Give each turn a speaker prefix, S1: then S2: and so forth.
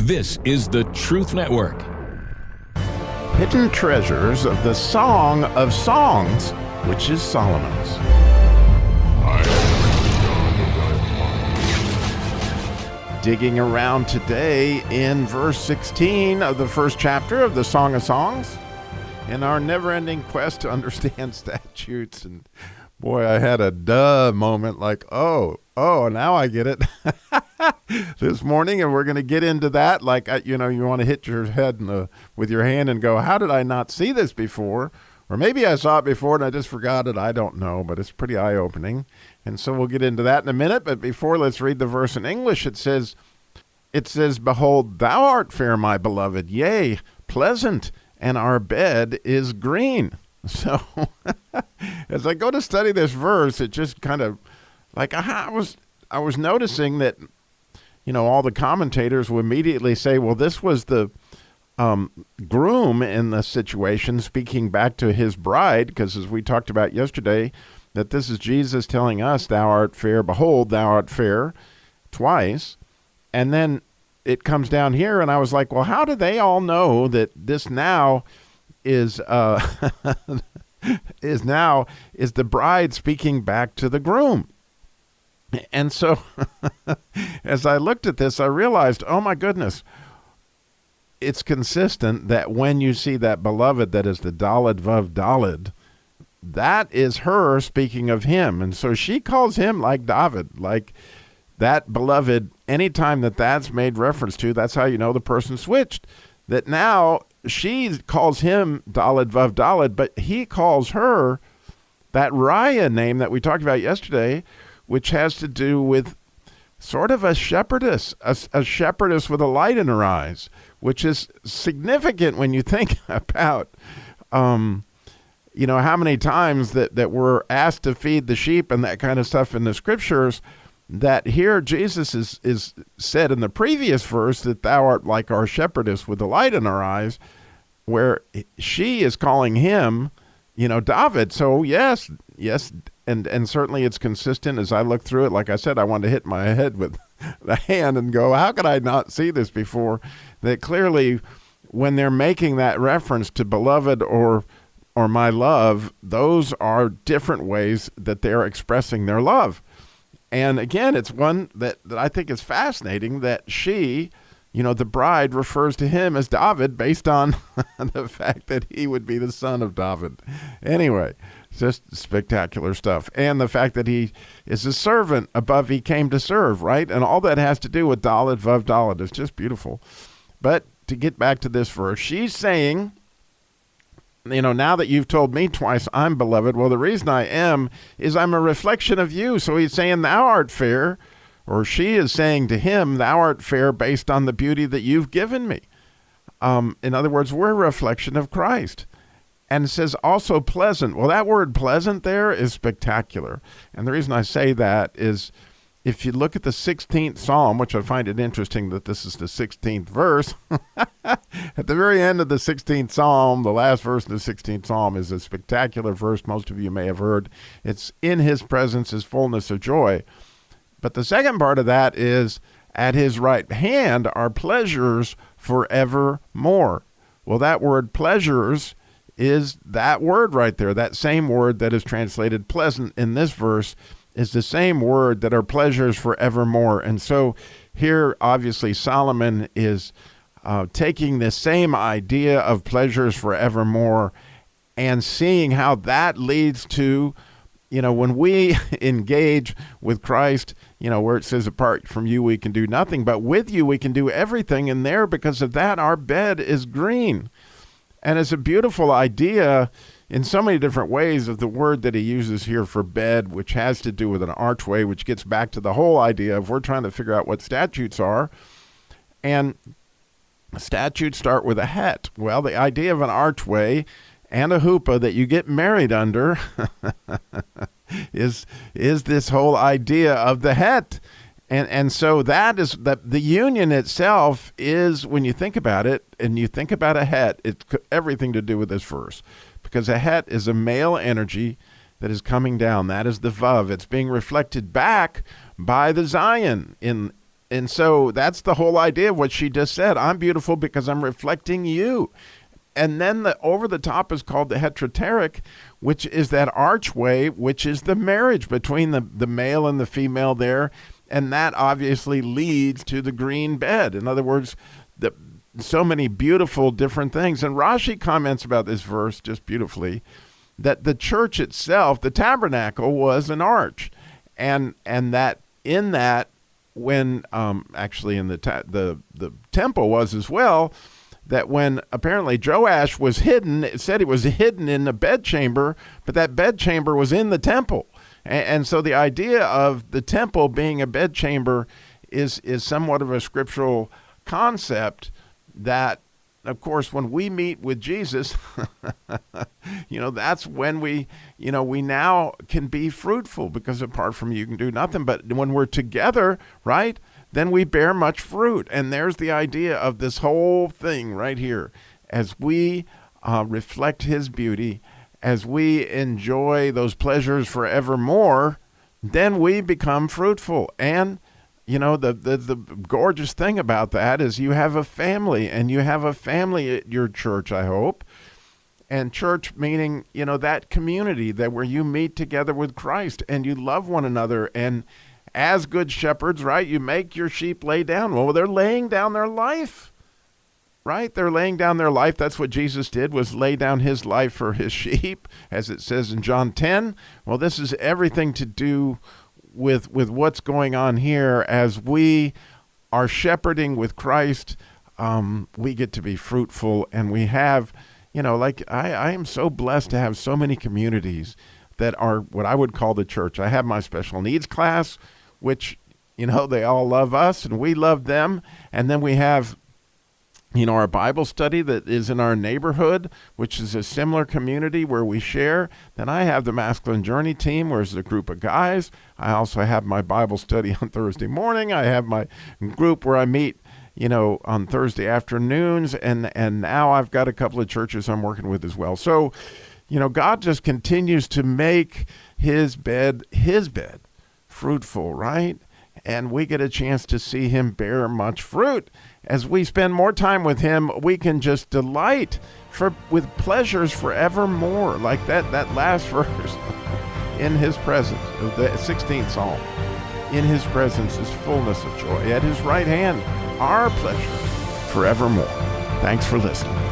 S1: This is the Truth Network.
S2: Hidden treasures of the Song of Songs, which is Solomon's. Digging around today in verse 16 of the first chapter of the Song of Songs in our never-ending quest to understand statutes. And boy, I had a duh moment like, oh, now I get it this morning. And we're going to get into that. Like, you want to hit your head with your hand and go, how did I not see this before? Or maybe I saw it before and I just forgot it. I don't know, but it's pretty eye-opening. And so we'll get into that in a minute. But before, let's read the verse in English. It says, Behold, thou art fair, my beloved, yea, pleasant, and our bed is green. So as I go to study this verse, it just kind of like I was noticing that, all the commentators will immediately say, well, this was the groom in the situation speaking back to his bride, because as we talked about yesterday, that this is Jesus telling us, thou art fair, behold, thou art fair, twice. And then it comes down here, and I was like, well, how do they all know that this now is is the bride speaking back to the groom? And so as I looked at this, I realized, oh my goodness, it's consistent that when you see that beloved, that is the Daled Vav Daled, that is her speaking of him. And so she calls him like David, like that beloved. Anytime that's made reference to, that's how you know the person switched. That now she calls him Daled Vav Daled, but he calls her that Raya name that we talked about yesterday, which has to do with sort of a shepherdess, a shepherdess with a light in her eyes, which is significant when you think about, how many times that we're asked to feed the sheep and that kind of stuff in the scriptures, that here Jesus is said in the previous verse that thou art like our shepherdess with the light in our eyes, where she is calling him, David. So yes. And certainly it's consistent as I look through it. Like I said, I wanted to hit my head with the hand and go, how could I not see this before? That clearly when they're making that reference to beloved or my love, those are different ways that they're expressing their love. And again, it's one that I think is fascinating that she, the bride refers to him as David based on the fact that he would be the son of David. Anyway, just spectacular stuff. And the fact that he is a servant above he came to serve, right? And all that has to do with Daled Vav Daled. It's just beautiful. But to get back to this verse, she's saying, now that you've told me twice I'm beloved, well, the reason I am is I'm a reflection of you. So he's saying thou art fair, or she is saying to him, thou art fair based on the beauty that you've given me. In other words, we're a reflection of Christ. And it says also pleasant. Well, that word pleasant there is spectacular. And the reason I say that is if you look at the 16th Psalm, which I find it interesting that this is the 16th verse, at the very end of the 16th Psalm, the last verse of the 16th Psalm is a spectacular verse most of you may have heard. It's in his presence is fullness of joy. But the second part of that is at his right hand are pleasures forevermore. Well, that word pleasures is that word right there. That same word that is translated pleasant in this verse is the same word that are pleasures forevermore. And so here, obviously, Solomon is taking the same idea of pleasures forevermore and seeing how that leads to, when we engage with Christ, where it says apart from you, we can do nothing, but with you, we can do everything. And there, because of that, our bed is green. And it's a beautiful idea in so many different ways of the word that he uses here for bed, which has to do with an archway, which gets back to the whole idea of we're trying to figure out what statutes are. And statutes start with a het. Well, the idea of an archway and a huppah that you get married under is this whole idea of the het. And so that is the union itself is, when you think about it, and you think about a het, it's everything to do with this verse. Because a het is a male energy that is coming down. That is the vav. It's being reflected back by the Zion in And so that's the whole idea of what she just said. I'm beautiful because I'm reflecting you. And then the over the top is called the heteroteric, which is that archway, which is the marriage between the male and the female there. And that obviously leads to the green bed. In other words, so many beautiful different things. And Rashi comments about this verse just beautifully, that the church itself, the tabernacle, was an arch. And that in that, when actually in the temple was as well, that when apparently Joash was hidden, it said he was hidden in the bedchamber, but that bedchamber was in the temple. And so the idea of the temple being a bedchamber is somewhat of a scriptural concept that, of course, when we meet with Jesus, that's when we now can be fruitful, because apart from you can do nothing. But when we're together, right, then we bear much fruit. And there's the idea of this whole thing right here. As we reflect his beauty, as we enjoy those pleasures forevermore, then we become fruitful. And, the gorgeous thing about that is you have a family, and you have a family at your church, I hope. And church meaning, that community that where you meet together with Christ and you love one another. And as good shepherds, right, you make your sheep lay down. Well, they're laying down their life, right? They're laying down their life. That's what Jesus did, was lay down his life for his sheep, as it says in John 10. Well, this is everything to do with what's going on here. As we are shepherding with Christ, we get to be fruitful. And we have, I am so blessed to have so many communities that are what I would call the church. I have my special needs class, which, they all love us and we love them. And then we have, our Bible study that is in our neighborhood, which is a similar community where we share. Then I have the Masculine Journey team, where it's a group of guys. I also have my Bible study on Thursday morning. I have my group where I meet, on Thursday afternoons. And now I've got a couple of churches I'm working with as well. So, God just continues to make his bed fruitful, right? And we get a chance to see him bear much fruit. As we spend more time with him, we can just delight with pleasures forevermore, like that last verse. In his presence, of the 16th Psalm, in his presence is fullness of joy. At his right hand, our pleasure forevermore. Thanks for listening.